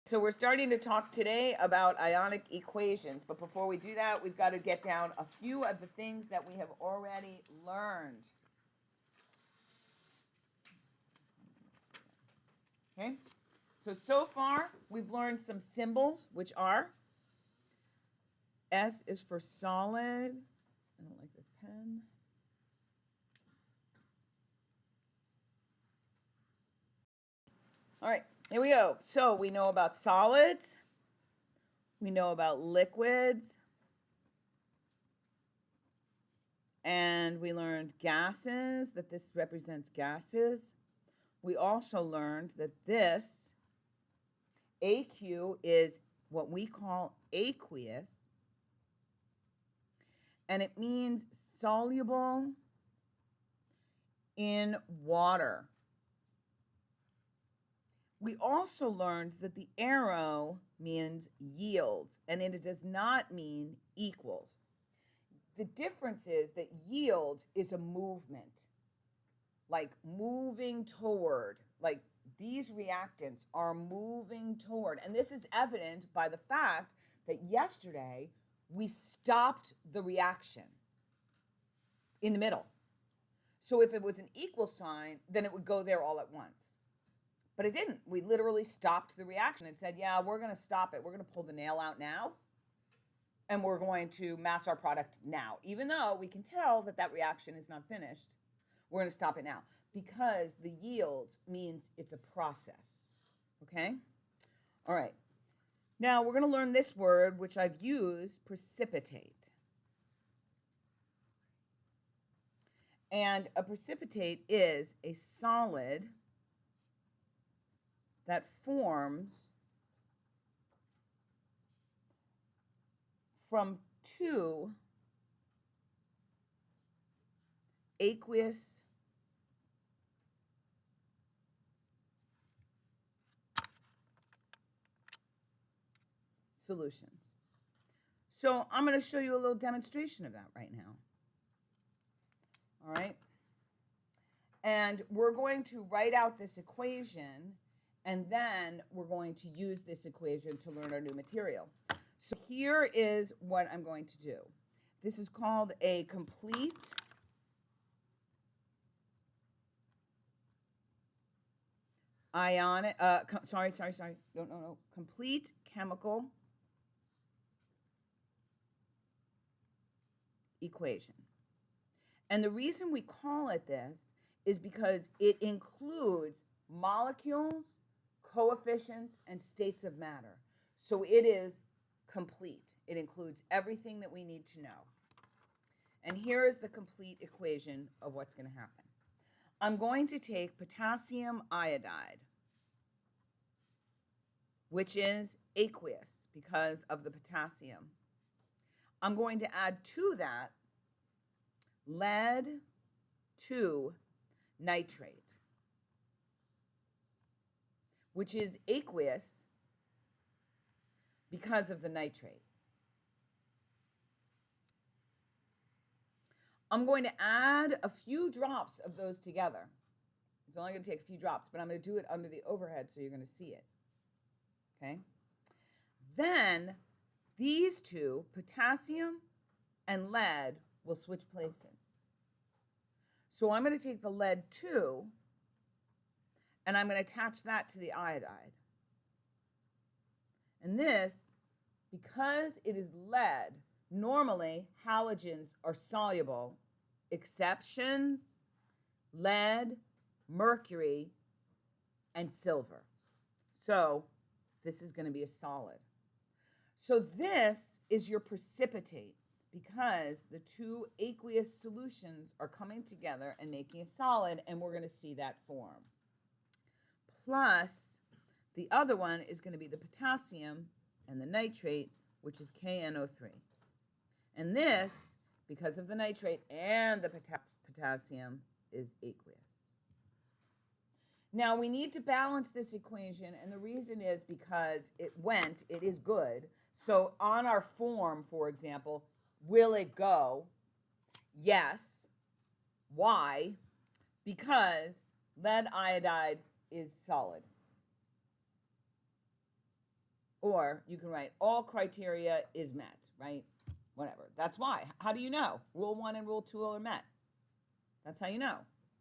So we're starting to talk today about ionic equations, but before we do that, we've got to get down a few of the things that we have already learned. Okay? So far, we've learned some symbols, which are S is for solid. I don't like this pen. All right, here we go. So we know about solids. We know about liquids. And we learned gases, that this represents gases. We also learned that this AQ is what we call aqueous. And it means soluble in water. We also learned that the arrow means yields, and it does not mean equals. The difference is that yields is a movement, like moving toward, like these reactants are moving toward. And this is evident by the fact that yesterday we stopped the reaction in the middle. So if it was an equal sign, then it would go there all at once. But it didn't. We literally stopped the reaction and said, yeah, we're going to stop it. We're going to pull the nail out now. And we're going to mass our product now. Even though we can tell that that reaction is not finished, we're going to stop it now. Because the yield means it's a process. Okay? All right. Now we're going to learn this word, which I've used, precipitate. And a precipitate is a solid that forms from two aqueous solutions. So I'm going to show you a little demonstration of that right now. All right? And we're going to write out this equation, and then we're going to use this equation to learn our new material. So here is what I'm going to do. This is called a complete ionic, complete chemical equation. And the reason we call it this is because it includes molecules, coefficients, and states of matter. So it is complete. It includes everything that we need to know. And here is the complete equation of what's going to happen. I'm going to take potassium iodide, which is aqueous because of the potassium. I'm going to add to that lead 2 nitrate, which is aqueous because of the nitrate. I'm going to add a few drops of those together. It's only going to take a few drops, but I'm going to do it under the overhead so you're going to see it. Okay? Then these two, potassium and lead, will switch places. So I'm going to take the lead 2 and I'm going to attach that to the iodide. And this, because it is lead, normally halogens are soluble. Exceptions: lead, mercury, and silver. So this is going to be a solid. So this is your precipitate, because the two aqueous solutions are coming together and making a solid, and we're going to see that form. Plus, the other one is going to be the potassium and the nitrate, which is KNO3. And this, because of the nitrate and the potassium, is aqueous. Now, we need to balance this equation, and the reason is because it is good. So on our form, for example, will it go? Yes. Why? Because lead iodide is solid. Or you can write all criteria is met, right? Whatever. That's why. How do you know? Rule 1 and Rule 2 are met. That's how you know,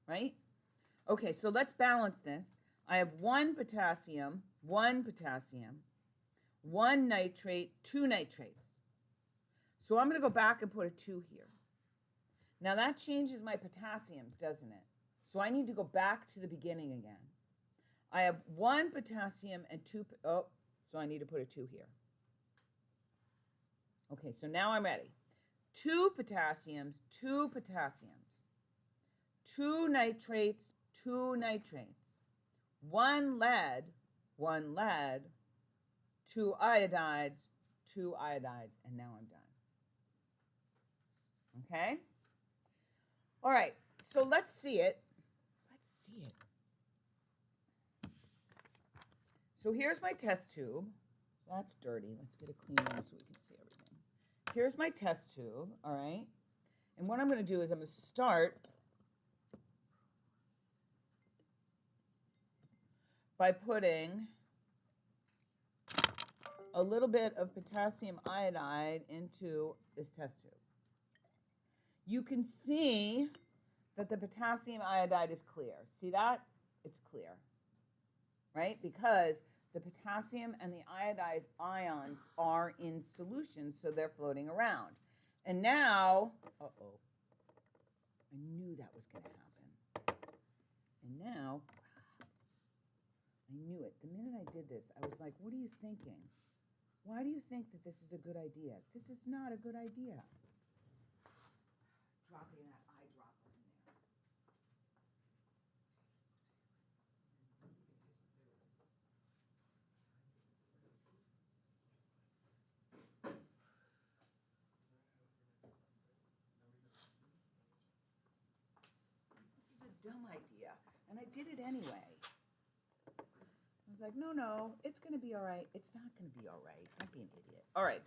right? Okay, so let's balance this. I have 1 potassium, 1 potassium, 1 nitrate, 2 nitrates. So I'm going to go back and put a 2 here. Now that changes my potassiums, doesn't it? So I need to go back to the beginning again. I have 1 potassium and 2, so I need to put a 2 here. Okay, so now I'm ready. 2 potassiums, 2 potassiums, 2 nitrates, 2 nitrates, 1 lead, 1 lead, 2 iodides, 2 iodides, and now I'm done. Okay? All right, so let's see it. Let's see it. So here's my test tube. That's dirty. Let's get a clean one so we can see everything. Here's my test tube, all right? And what I'm going to do is I'm going to start by putting a little bit of potassium iodide into this test tube. You can see that the potassium iodide is clear. See that? It's clear, right? Because the potassium and the iodide ions are in solution, so they're floating around. And now, I knew that was going to happen. And now, I knew it. The minute I did this, I was like, what are you thinking? Why do you think that this is a good idea? This is not a good idea. Dropping that eyedropper in there. This is a dumb idea, and I did it anyway. I was like, no, it's going to be all right. It's not going to be all right. Don't be an idiot. All right.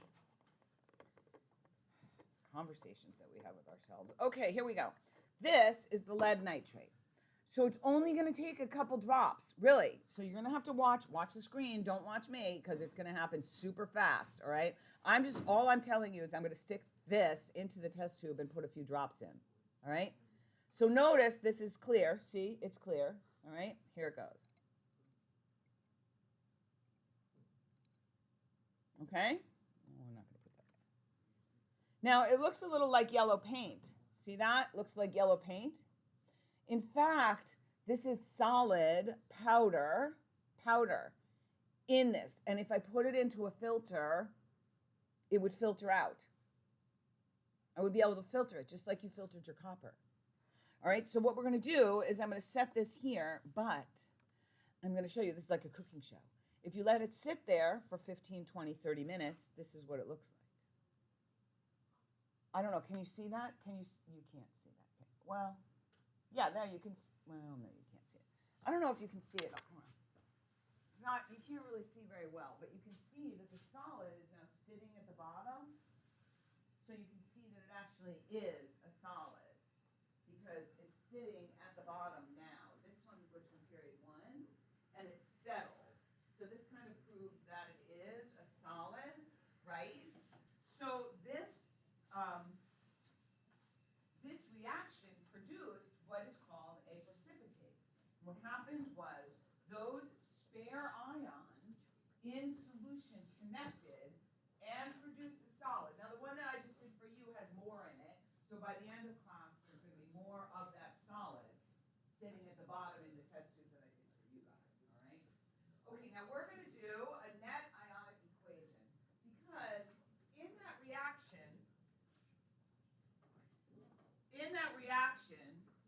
Conversations that we have with ourselves. Okay, here we go. This is the lead nitrate. So it's only going to take a couple drops, really. So you're going to have to watch the screen. Don't watch me because it's going to happen super fast, all right? All I'm telling you is I'm going to stick this into the test tube and put a few drops in, all right? So notice this is clear. See, it's clear, all right? Here it goes. Okay? We're not going to put that there. Now, it looks a little like yellow paint. See that? Looks like yellow paint. In fact, this is solid powder in this. And if I put it into a filter, it would filter out. I would be able to filter it just like you filtered your copper. All right, so what we're going to do is I'm going to set this here, but I'm going to show you. This is like a cooking show. If you let it sit there for 15, 20, 30 minutes, this is what it looks like. I don't know. Can you see that? You can't see that. Okay. Well, yeah, there you can. Well, no, you can't see it. I don't know if you can see it. Oh, come on. It's not. You can't really see very well, but you can see that the solid is now sitting at the bottom. So you can see that it actually is a solid because it's sitting at the bottom now. This one was from period 1, and it's settled. So this kind of proves that it is a solid, right? So this reaction produced what is called a precipitate. What happened was those spare ions in solution connected and produced a solid. Now the one that I just did for you has more in it, so by the end of class there's going to be more of that solid sitting at the bottom in the test tube that I did for you guys, all right? Okay, now we're going to do a net ionic equation because in that reaction,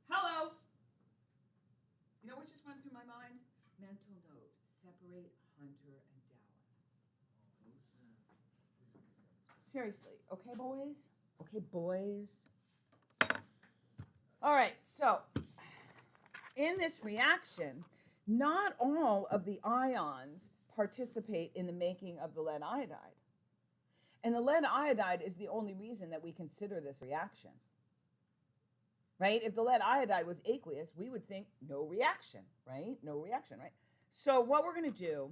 hello, you know what just went through my mind? Mental note, separate Hunter and Dallas. Seriously, okay, boys? Okay, boys? All right, so in this reaction, not all of the ions participate in the making of the lead iodide. And the lead iodide is the only reason that we consider this reaction. Right? If the lead iodide was aqueous, we would think no reaction, right? No reaction, right? So what we're going to do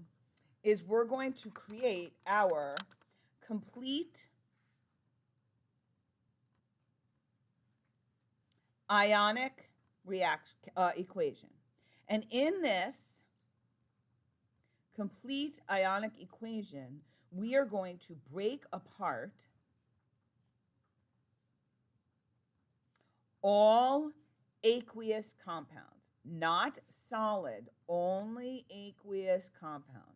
is we're going to create our complete ionic equation. And in this complete ionic equation, we are going to break apart all aqueous compounds, not solid, only aqueous compounds.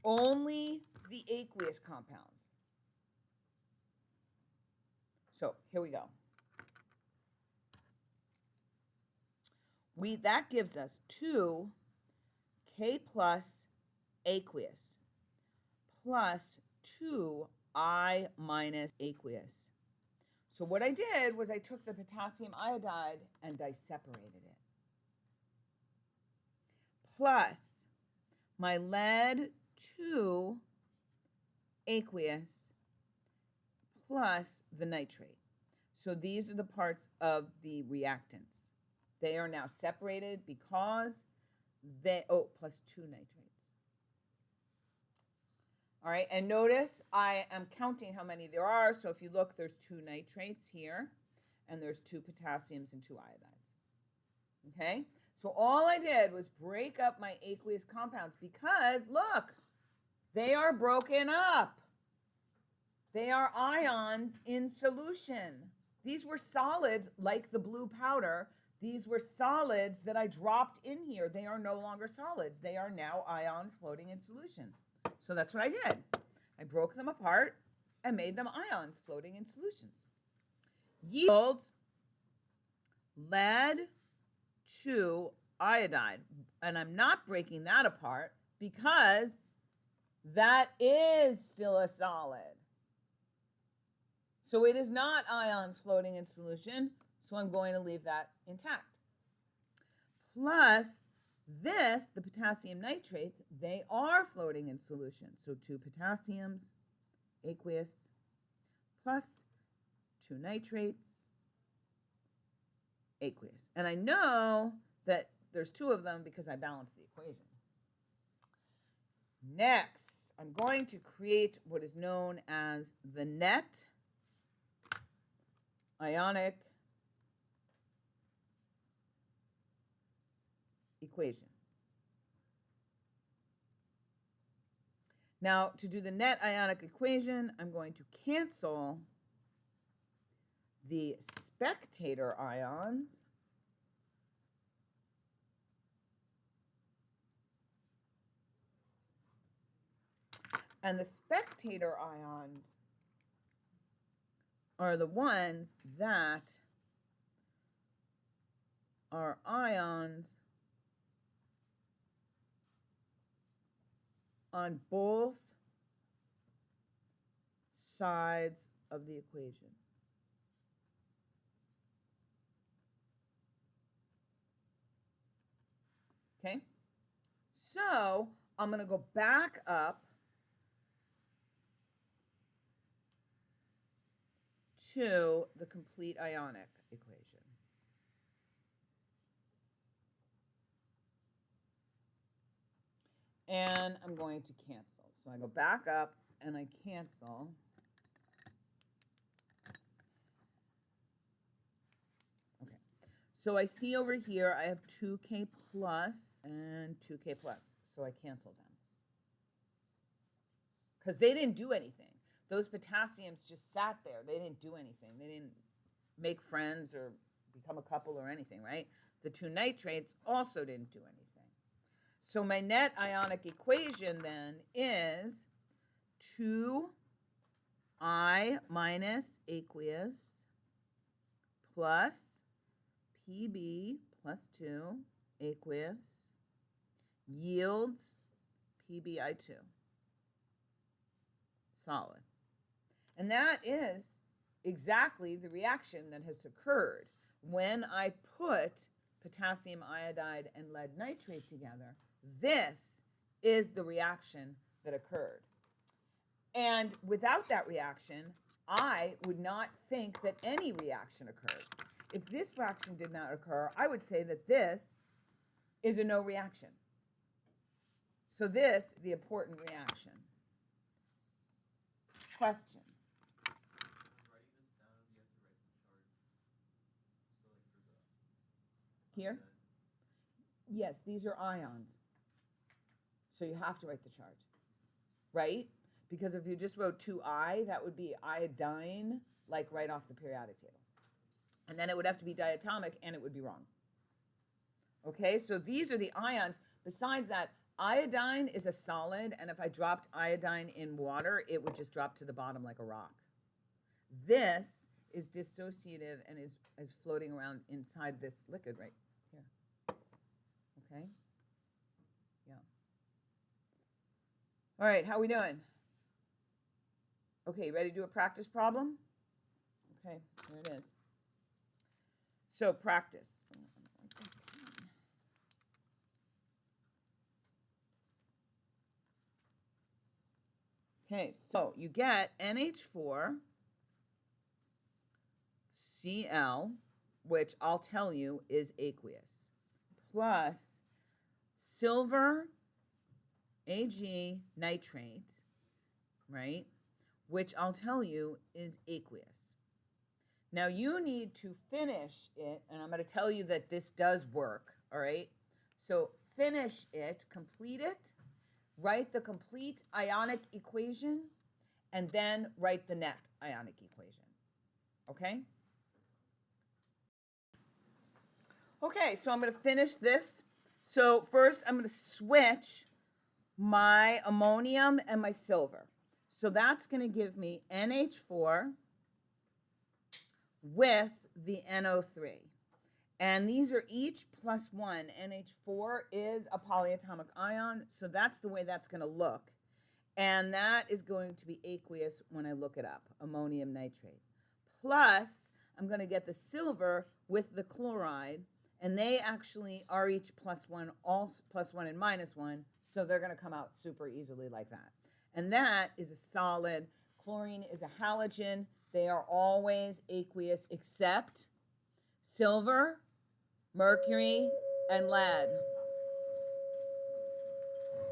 Only the aqueous compounds. So here we go. That gives us 2K plus aqueous plus 2I minus aqueous. So what I did was I took the potassium iodide and I separated it. Plus my lead 2 aqueous plus the nitrate. So these are the parts of the reactants. They are now separated because plus 2 nitrates. All right, and notice I am counting how many there are. So if you look, there's 2 nitrates here, and there's 2 potassiums and 2 iodides. Okay, so all I did was break up my aqueous compounds because, look, they are broken up. They are ions in solution. These were solids like the blue powder. These were solids that I dropped in here. They are no longer solids. They are now ions floating in solution. So that's what I did. I broke them apart and made them ions floating in solutions. Yields lead to iodide. And I'm not breaking that apart because that is still a solid. So it is not ions floating in solution, so I'm going to leave that intact. Plus this, the potassium nitrates, they are floating in solution. So 2 potassiums, aqueous, plus 2 nitrates, aqueous. And I know that there's 2 of them because I balanced the equation. Next, I'm going to create what is known as the net ionic equation. Now, to do the net ionic equation, I'm going to cancel the spectator ions and the spectator ions are the ones that are ions on both sides of the equation. Okay? So I'm going to go back up to the complete ionic equation. And I'm going to cancel. So I go back up and I cancel. Okay. So I see over here I have 2K plus and 2K plus. So I cancel them. Because they didn't do anything. Those potassiums just sat there. They didn't do anything. They didn't make friends or become a couple or anything, right? The 2 nitrates also didn't do anything. So my net ionic equation then is 2I minus aqueous plus Pb plus 2 aqueous yields PbI2, solid. And that is exactly the reaction that has occurred when I put potassium iodide and lead nitrate together. This is the reaction that occurred. And without that reaction, I would not think that any reaction occurred. If this reaction did not occur, I would say that this is a no reaction. So this is the important reaction. Questions? Here? Yes, these are ions. So you have to write the charge, right? Because if you just wrote 2I, that would be iodine, like right off the periodic table. And then it would have to be diatomic, and it would be wrong. Okay, so these are the ions. Besides that, iodine is a solid, and if I dropped iodine in water, it would just drop to the bottom like a rock. This is dissociative and is floating around inside this liquid right here. Okay? Yeah. All right, how are we doing? Okay, ready to do a practice problem? Okay, here it is. So practice. Okay, so you get NH4 Cl, which I'll tell you is aqueous, plus silver Ag nitrate, right, which I'll tell you is aqueous. Now you need to finish it, and I'm going to tell you that this does work, all right? So finish it, complete it, write the complete ionic equation, and then write the net ionic equation, okay? Okay, so I'm going to finish this. So first I'm going to switch my ammonium and my silver. So that's going to give me NH4 with the NO3. And these are each plus one. NH4 is a polyatomic ion, so that's the way that's going to look. And that is going to be aqueous when I look it up, ammonium nitrate. Plus, I'm going to get the silver with the chloride, and they actually are each plus one and minus one, so they're going to come out super easily like that. And that is a solid. Chlorine is a halogen. They are always aqueous except silver, mercury, and lead.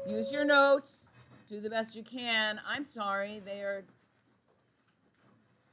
Use your notes. Do the best you can. I'm sorry, they are